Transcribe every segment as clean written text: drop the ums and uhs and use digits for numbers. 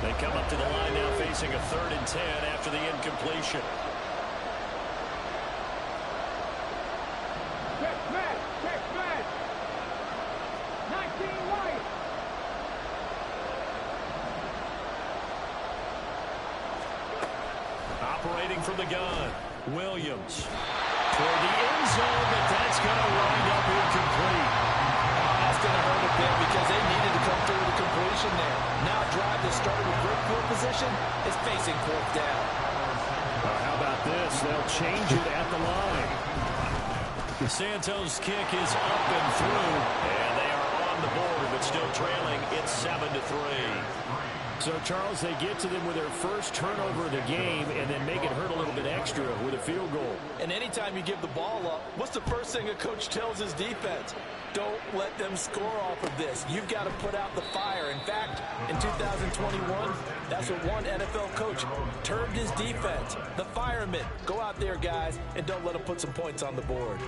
They come up to the line now facing a 3rd and 10 after the incompletion. Operating from the gun, Williams. Toward the end zone, but that's going to wind up incomplete. That's going to hurt a bit because they needed to come through with a completion there. Now drive that started with great field position is facing 4th down. How about this? They'll change it at the line. Santos' kick is up and through, and they are on the board, but still trailing. It's 7-3. So, Charles, they get to them with their first turnover of the game and then make it hurt a little bit extra with a field goal. And anytime you give the ball up, what's the first thing a coach tells his defense? Don't let them score off of this. You've got to put out the fire. In fact, in 2021, that's what one NFL coach termed his defense. The firemen. Go out there, guys, and don't let them put some points on the board.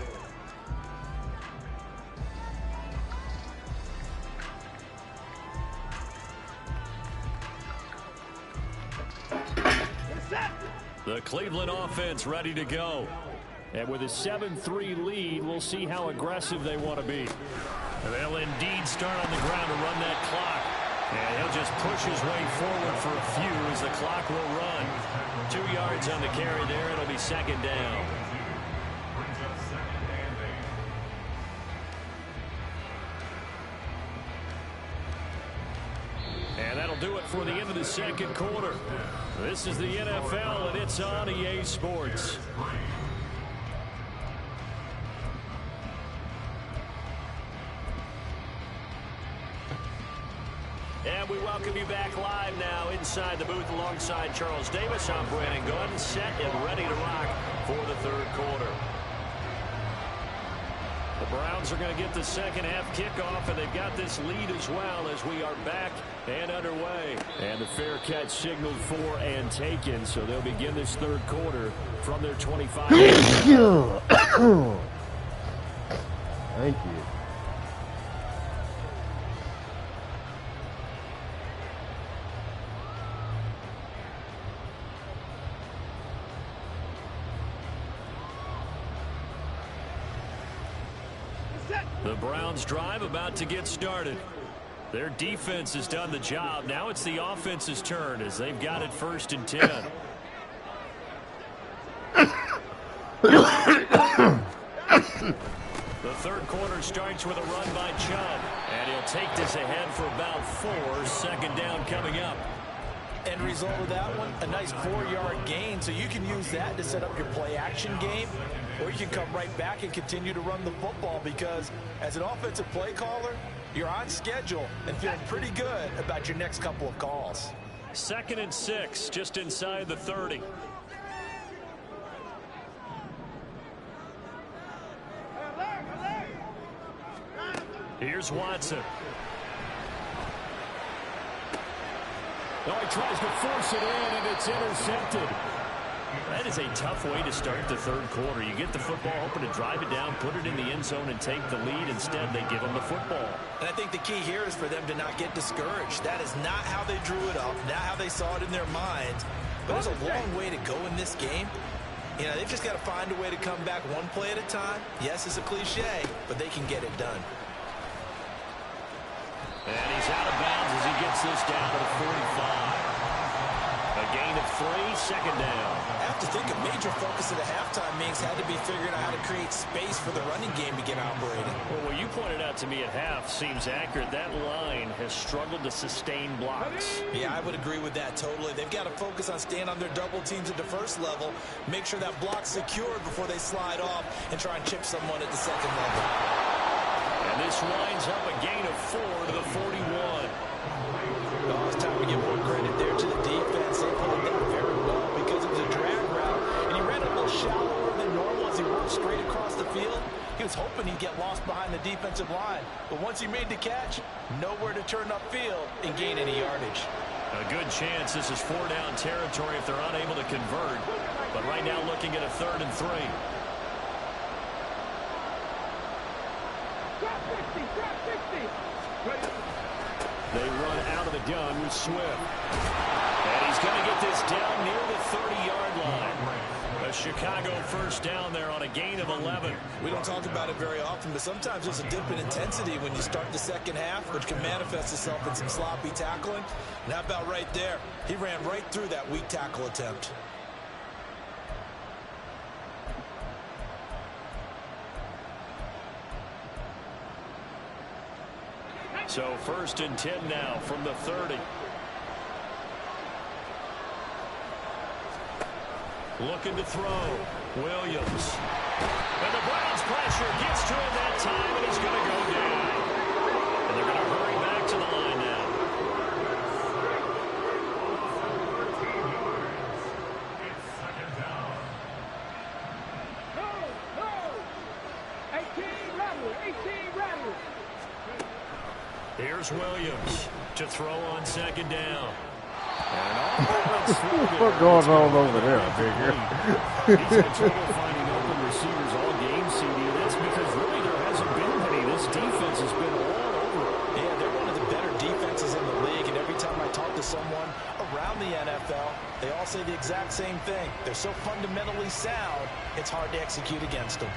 The Cleveland offense ready to go. And with a 7-3 lead, we'll see how aggressive they want to be. They'll indeed start on the ground to run that clock. And he'll just push his way forward for a few as the clock will run. 2 yards on the carry there. It'll be 2nd down. And that'll do it for the end of the 2nd quarter. This is the NFL, and it's on EA Sports. And we welcome you back live now inside the booth alongside Charles Davis. I'm Brandon Gunn, set and ready to rock for the 3rd quarter. The Browns are going to get the 2nd half kickoff, and they've got this lead as well as we are back and underway. And the fair catch signaled for and taken, so they'll begin this 3rd quarter from their 25. Thank you. The Browns drive about to get started. Their defense has done the job. Now it's the offense's turn as they've got it 1st and 10. The 3rd quarter starts with a run by Chubb, and he'll take this ahead for about 4. 2nd down coming up. End result of that one, a nice 4-yard gain, so you can use that to set up your play-action game, or you can come right back and continue to run the football because as an offensive play caller, you're on schedule and feeling pretty good about your next couple of calls. 2nd and 6, just inside the 30. Here's Watson. Oh, he tries to force it in, and it's intercepted. That is a tough way to start the 3rd quarter. You get the football, hoping to drive it down, put it in the end zone, and take the lead. Instead, they give them the football. And I think the key here is for them to not get discouraged. That is not how they drew it up, not how they saw it in their minds. But there's a long way to go in this game. You know, they've just got to find a way to come back one play at a time. Yes, it's a cliche, but they can get it done. And he's out of bounds as he gets this down to the 45. A gain of 3, 2nd down. I have to think a major focus of the halftime meetings had to be figuring out how to create space for the running game to get operating. Well, what you pointed out to me at half seems accurate. That line has struggled to sustain blocks. Yeah, I would agree with that totally. They've got to focus on staying on their double teams at the 1st level, make sure that block's secured before they slide off and try and chip someone at the 2nd level. And this winds up a gain of 4 to the 41. Oh, it's time to give more credit there to the defense. They played that very well because it was a drag route, and he ran a little shallower than normal as he worked straight across the field. He was hoping he'd get lost behind the defensive line, but once he made the catch, nowhere to turn upfield and gain any yardage. A good chance this is 4-down territory if they're unable to convert, but right now looking at a 3rd and 3. They run out of the gun with Swift. And he's going to get this down near the 30-yard line. A Chicago first down there on a gain of 11. We don't talk about it very often, but sometimes there's a dip in intensity when you start the second half, which can manifest itself in some sloppy tackling. And how about right there? He ran right through that weak tackle attempt. So 1st and 10 now from the 30. Looking to throw. Williams. And the Browns pressure gets to him that time, and he's going to go down. And they're going to hurry back to the line now. Here's Williams to throw on 2nd down. What's going on over there, Bigger? He's had trouble finding open receivers all game, CD. That's because really there hasn't been many. This defense has been all over. Yeah, they're one of the better defenses in the league, and every time I talk to someone around the NFL, they all say the exact same thing. They're so fundamentally sound, it's hard to execute against them.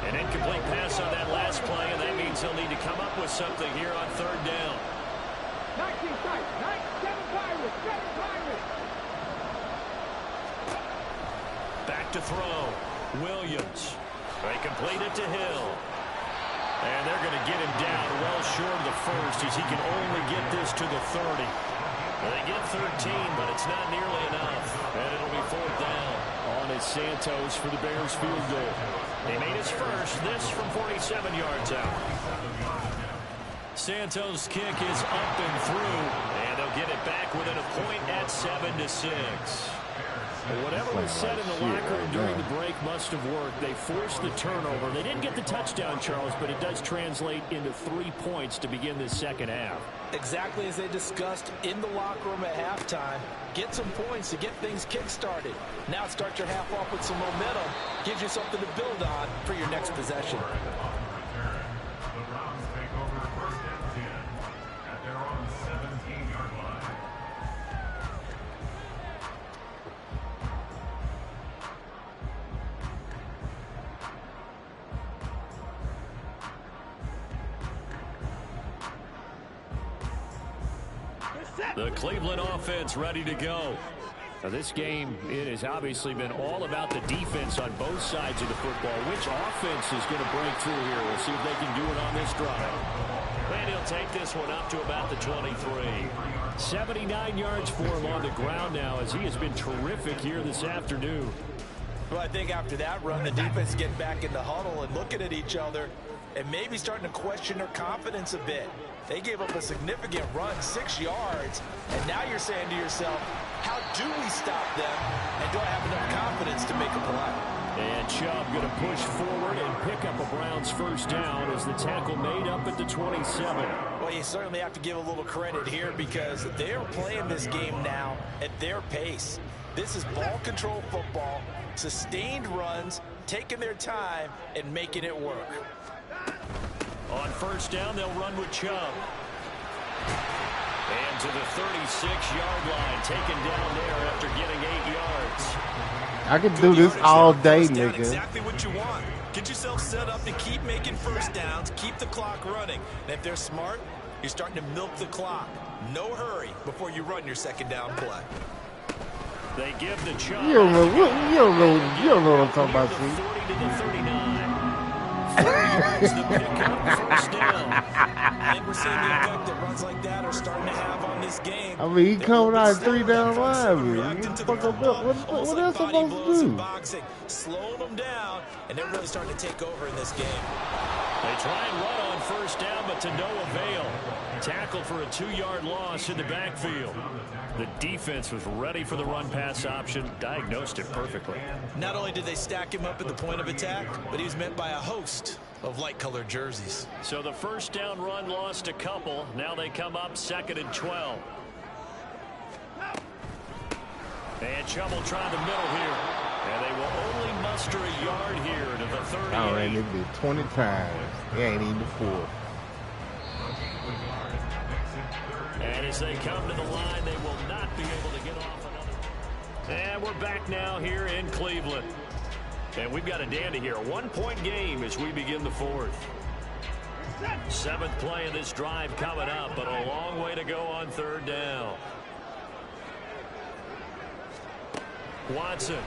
An incomplete pass on that last play, and that means he'll need to come up with something here on 3rd down. Back to throw. Williams. They complete it to Hill. And they're going to get him down well short of the 1st as he can only get this to the 30. They get 13, but it's not nearly enough. And it'll be 4th down. On is Santos for the Bears field goal. They made his first, this from 47 yards out. Santos' kick is up and through, and they'll get it back within a point at 7-6. Whatever was said in the locker room during the break must have worked. They forced the turnover. They didn't get the touchdown, Charles, but it does translate into 3 points to begin this second half. Exactly as they discussed in the locker room at halftime. Get some points to get things kick-started. Now start your half off with some momentum. Gives you something to build on for your next possession. The Browns take over 1st and 10 at their own 17-yard line. The Cleveland offense ready to go. Now this game, it has obviously been all about the defense on both sides of the football. Which offense is going to break through here? We'll see if they can do it on this drive. And he'll take this one up to about the 23. 79 yards for him on the ground now as he has been terrific here this afternoon. Well, I think after that run, the defense getting back in the huddle and looking at each other and maybe starting to question their confidence a bit. They gave up a significant run, 6 yards, and now you're saying to yourself, how do we stop them, and do I have enough confidence to make a play? And Chubb going to push forward and pick up a Browns first down as the tackle made up at the 27. Well, you certainly have to give a little credit here because they're playing this game now at their pace. This is ball control football, sustained runs, taking their time, and making it work. On first down, they'll run with Chubb. And to the 36-yard line, taken down there after getting 8 yards. I could do this all day, nigga. Exactly what you want. Get yourself set up to keep making first downs, keep the clock running. And if they're smart, you're starting to milk the clock. No hurry before you run your second down play. They give the Chubb. You don't know what I'm talking about, see? 40 to the 39. 40 yards to pick up first down. And we're seeing the effect that runs like that are starting to have on this game. I mean, he coming out 3 down line, man. What else am I supposed to do? Boxing, slowing them down, and they're really starting to take over in this game. They try and run on first down, but to no avail. Tackled for a 2-yard loss in the backfield. The defense was ready for the run-pass option, diagnosed it perfectly. Not only did they stack him up at the point of attack, but he was met by a host of light-colored jerseys. So the first down run lost a couple. Now they come up 2nd and 12. And Chubb will try the middle here. And they will extra yard here to the 38. I ran this bit 20 times. It ain't even the fourth. And as they come to the line, they will not be able to get off another. And we're back now here in Cleveland. And we've got a dandy here. A 1-point game as we begin the fourth. 7th play of this drive coming up, but a long way to go on 3rd down. Watson.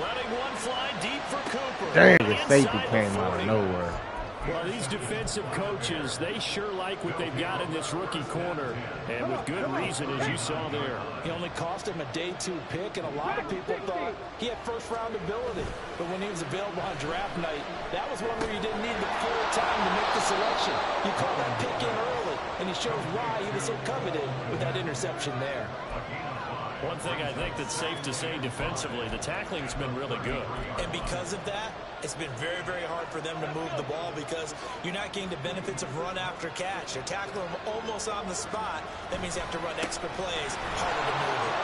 Letting one fly deep for Cooper. Dang, the safety came out of nowhere. Well, these defensive coaches, they sure like what they've got in this rookie corner, and with good reason, as you saw there. He only cost him a day 2 pick, and a lot of people thought he had first-round ability. But when he was available on draft night, that was one where you didn't need the full time to make the selection. You call that pick in early, and he shows why he was so coveted with that interception there. One thing I think that's safe to say defensively, the tackling's been really good. And because of that, it's been very, very hard for them to move the ball because you're not getting the benefits of run after catch. They're tackling them almost on the spot. That means they have to run extra plays, harder to move it.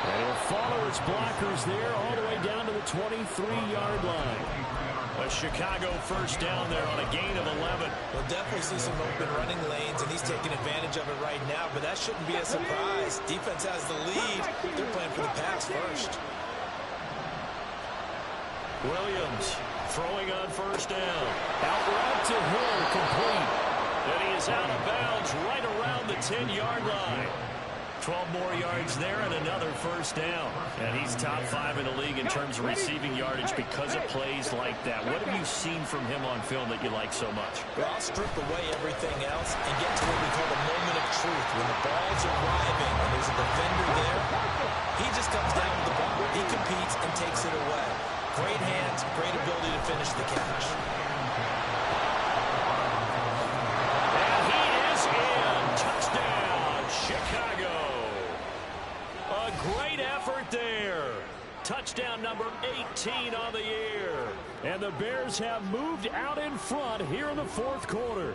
And he'll follow his blockers there all the way down to the 23-yard line. A Chicago first down there on a gain of 11. We'll definitely see some open running lanes, and he's taking advantage of it right now, but that shouldn't be a surprise. Defense has the lead. They're playing for the pass first. Williams throwing on first down. Out route to Hill, complete. And he is out of bounds right around the 10-yard line. 12 more yards there and another first down. And he's top 5 in the league in terms of receiving yardage because of plays like that. What have you seen from him on film that you like so much? Well, I'll strip away everything else and get to what we call the moment of truth. When the ball's arriving and there's a defender there, he just comes down with the ball. He competes and takes it away. Great hands, great ability to finish the catch. And he is in. Touchdown, Chicago. A great effort there. Touchdown number 18 on the year. And the Bears have moved out in front here in the 4th quarter.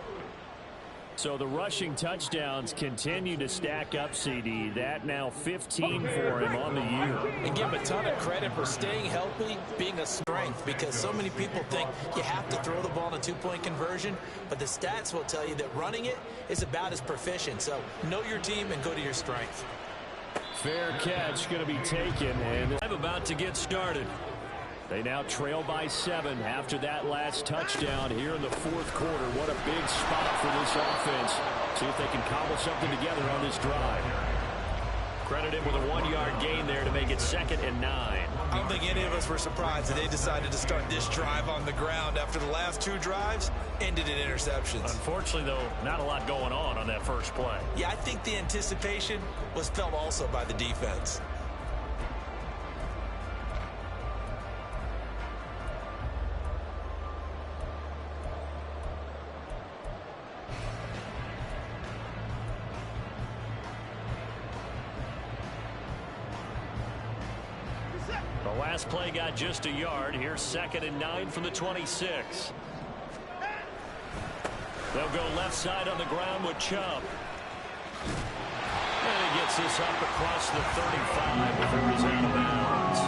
So the rushing touchdowns continue to stack up, CD. That now 15 for him on the year. And give him a ton of credit for staying healthy, being a strength, because so many people think you have to throw the ball in a 2-point conversion, but the stats will tell you that running it is about as proficient. So know your team and go to your strength. Fair catch going to be taken, and I'm about to get started. They now trail by 7 after that last touchdown here in the 4th quarter. What a big spot for this offense. See if they can cobble something together on this drive. Credited with a 1-yard gain there to make it 2nd and 9. I don't think any of us were surprised that they decided to start this drive on the ground after the last 2 drives ended in interceptions. Unfortunately, though, not a lot going on that first play. Yeah, I think the anticipation was felt also by the defense. The last play got just a yard. Here's 2nd and 9 from the 26. They'll go left side on the ground with Chubb. And he gets this up across the 35 before he's out of bounds.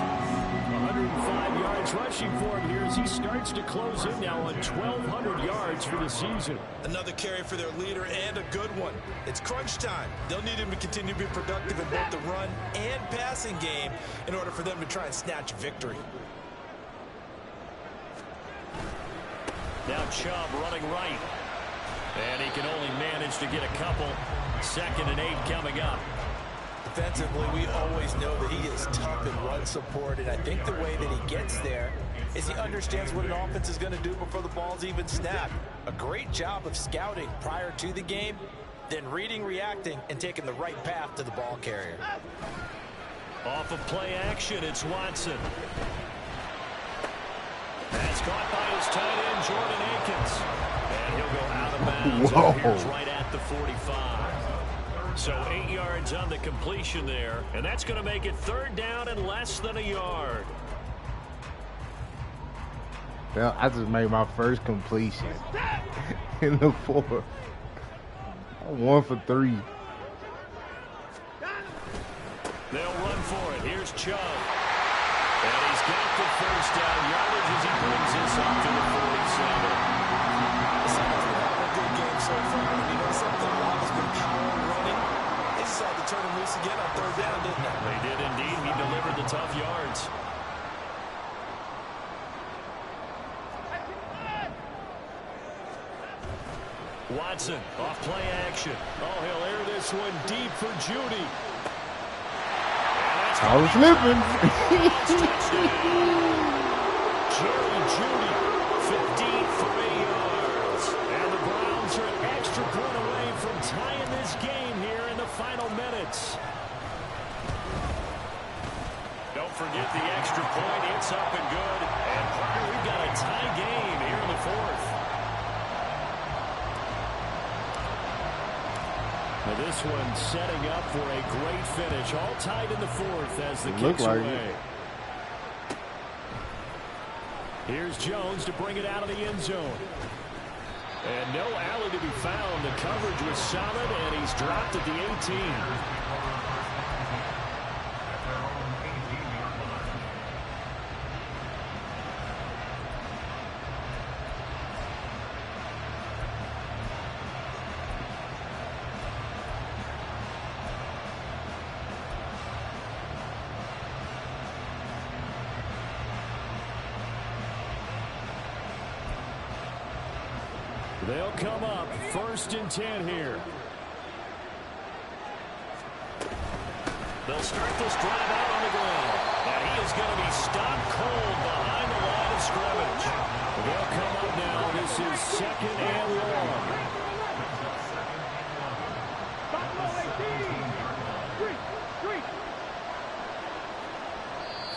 105 yards rushing for him here as he starts to close in now on 1,200 yards for the season. Another carry for their leader and a good one. It's crunch time. They'll need him to continue to be productive in both the run and passing game in order for them to try and snatch victory. Now Chubb running right. And he can only manage to get a couple. 2nd and 8 coming up. Defensively, we always know that he is tough in run support, and I think the way that he gets there is he understands what an offense is going to do before the ball's even snapped. A great job of scouting prior to the game, then reading, reacting, and taking the right path to the ball carrier. Off of play action, it's Watson. That's caught by his tight end, Jordan Akins. And he'll go out of bounds. Here's right at the 45. So 8 yards on the completion there. And that's going to make it 3rd down and less than a yard. Well, I just made my first completion in the 4th. 1 for 3. They'll run for it. Here's Chubb. And he's got the first down yardage as he brings this up to the 47. The Seahawks have had a good game so far. You know something? A lot has been power running. They decided to turn him loose again on third down, didn't they? They did indeed. He delivered the tough yards. Watson off play action. Oh, he'll air this one deep for Judy. I was slipping. Jerry Judy, 53 yards. And the Browns are an extra point away from tying this game here in the final minutes. Don't forget the extra point. It's up and good. And partner, we've got a tie game here in the fourth. Now this one setting up for a great finish. All tied in the fourth as the kicks away. Here's Jones to bring it out of the end zone. And no alley to be found. The coverage was solid, and he's dropped at the 18. They'll come up 1st and 10 here. They'll start this drive out on the ground. And he is going to be stopped cold behind the line of scrimmage. They'll come up now. This is 2nd and long.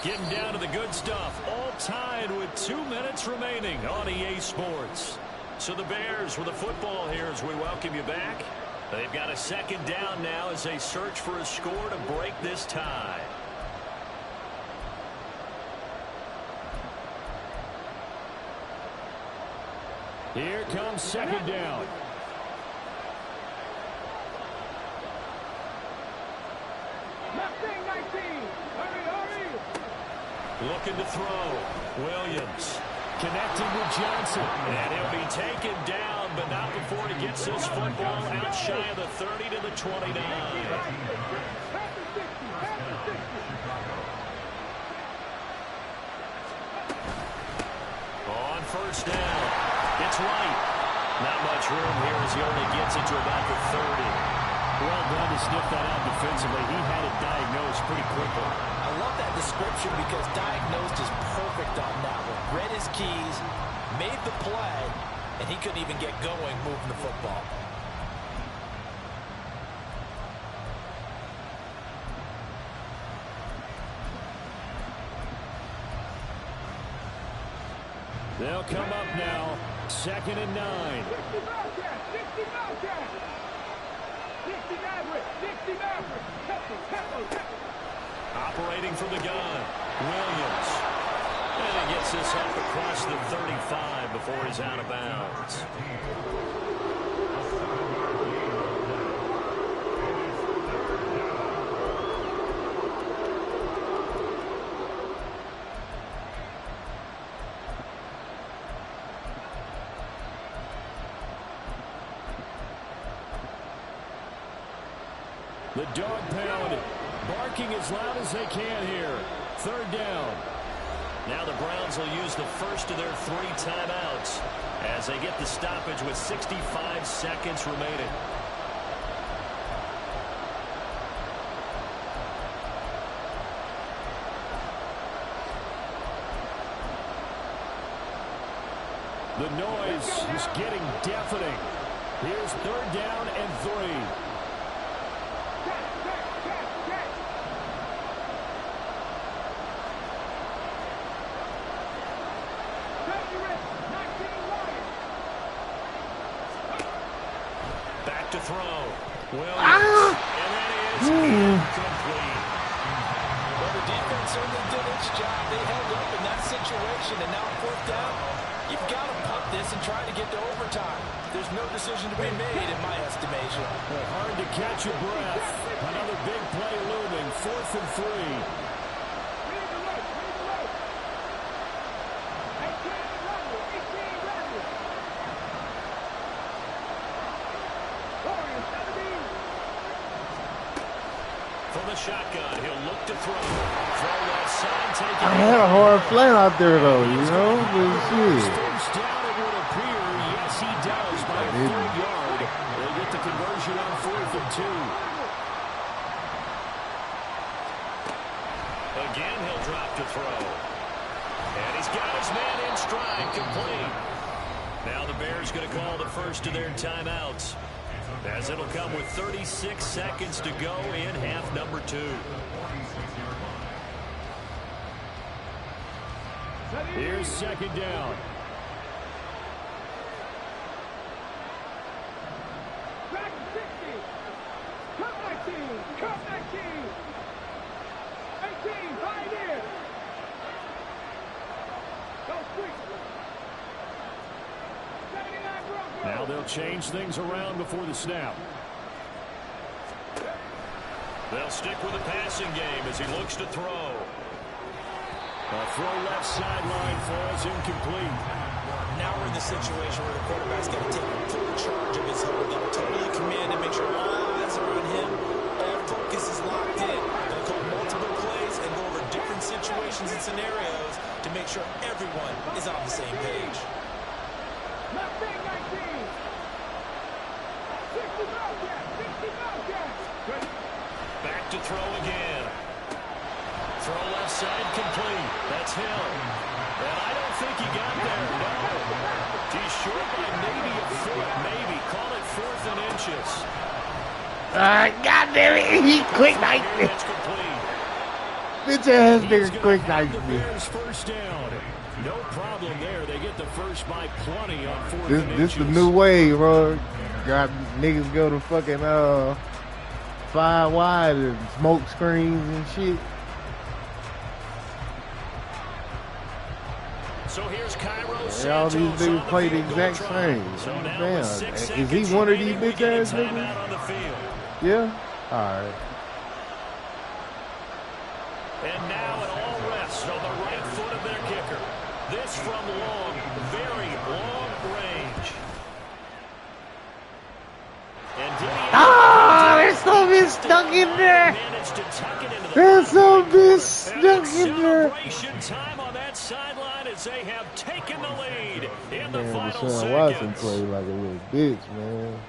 Getting down to the good stuff. All tied with 2 minutes remaining on EA Sports. So the Bears with the football here as we welcome you back. They've got a 2nd down now as they search for a score to break this tie. Here comes 2nd down. Looking to throw. Williams. Connecting with Johnson. And he'll be taken down, but not before he gets this football out shy of the 30 to the 29. On 1st down, it's White. Not much room here as he only gets it to about the 30. Well done to sniff that out defensively. He had it diagnosed pretty quickly. I love that description because diagnosed is perfect on that one. Read his keys, made the play, and he couldn't even get going moving the football. They'll come up now, 2nd and 9. Operating from the gun, Williams. And he gets this up across the 35 before he's out of bounds. The dog pound barking as loud as they can here. 3rd down. Now the Browns will use the first of their 3 timeouts as they get the stoppage with 65 seconds remaining. The noise is getting deafening. Here's 3rd down and 3. To throw. Williams. And that is incomplete. Well, the defense certainly did its job. They held up in that situation, and now 4th down, You've got to punt this and try to get to overtime. There's no decision to be made in my estimation. Hard to catch your breath. Another big play looming. 4th and 3. From the shotgun, he'll look to throw. Throw left side, taking I had a hard flat out there, though, you know? But shit. First down, it would appear. Yes, he does by a 3rd yard. They get the conversion on 4th and 2. Again, he'll drop to throw. And he's got his man in stride, complete. Now the Bears going to call the first of their timeouts, as it'll come with 36 seconds to go in half number 2. Here's 2nd down. Now they'll change things around before the snap. They'll stick with the passing game as he looks to throw. A throw left sideline falls incomplete. Now we're in the situation where the quarterback's got to take full charge of his hold. Got to totally command and make sure all eyes are on him. All focus is locked in. Going to call multiple plays and go over different situations and scenarios to make sure everyone is on the same page. Back to throw again. Throw left side complete. That's Hill. And I don't think he got there. No. He's short by maybe a foot. Maybe. Call it 4th and inches. God damn it. He quick knifed me. That's complete. Bitch ass nigga quick knifed me. Bears first down. No problem there. They get the first by plenty on 4th and inches. This the new way, bro. Got niggas go to fucking 5 wide and smoke screens and shit. So here's Cairo And all these niggas play the exact same. Damn. Is he one of these bitch ass niggas? Yeah? Alright. And now it all rests on the right foot of their kicker. This from long, very long range. And there's some bitch stuck in there. There's some bitch stuck in there. Celebration time on that sideline as they have taken the lead in the Man, final Deshaun Watson seconds. played like a little bitch, man.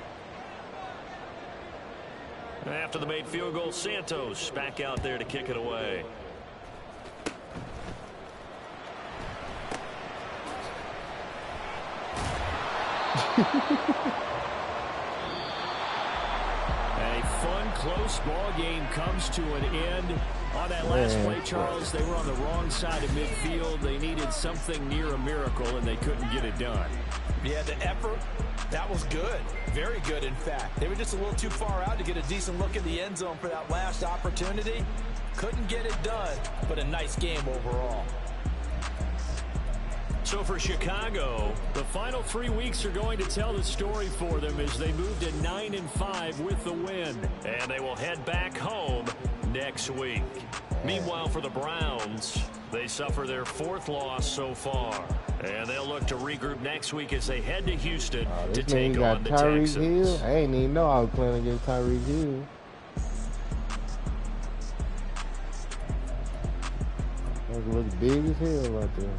After the made field goal, Santos back out there to kick it away. A fun, close ball game comes to an end. On that last play, Charles, they were on the wrong side of midfield. They needed something near a miracle, and they couldn't get it done. Yeah, the effort, that was good. Very good, in fact. They were just a little too far out to get a decent look in the end zone for that last opportunity. Couldn't get it done, but a nice game overall. So for Chicago, the final 3 weeks are going to tell the story for them as they move to 9-5 with the win. And they will head back home next week. Meanwhile, for the Browns, they suffer their 4th loss so far. And they'll look to regroup next week as they head to Houston to take on the Texans. Hill. I ain't even know I was playing against Tyreek Hill. That looks big as hell out there.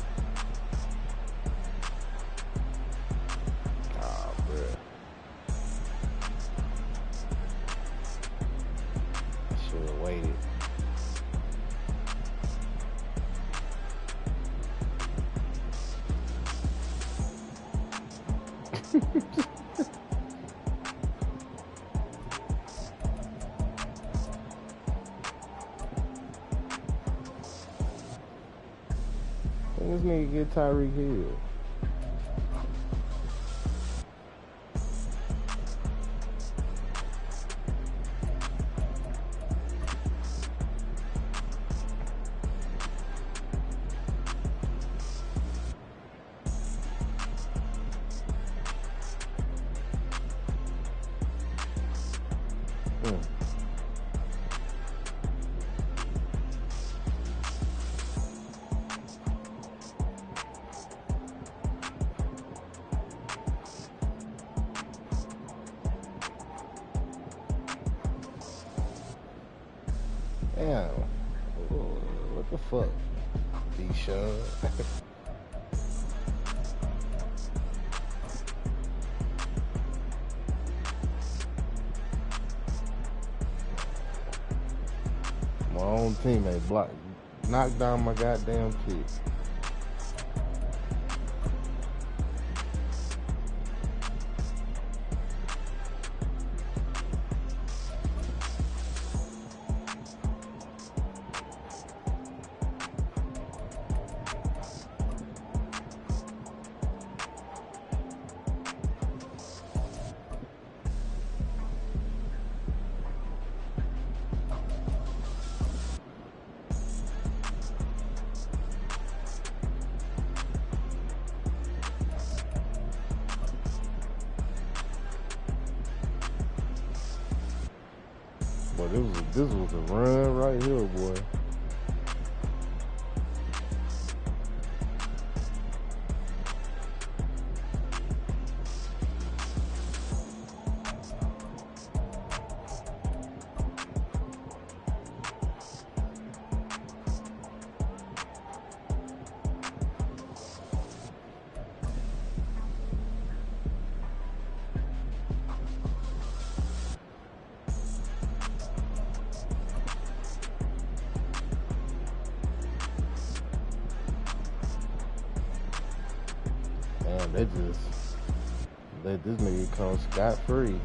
Waited. This nigga get Tyreek Hill. Damn. What the fuck? Deshaun. My own teammate knocked down my goddamn pick. But this was a run right here, boy. Damn, they just let this nigga come scot-free.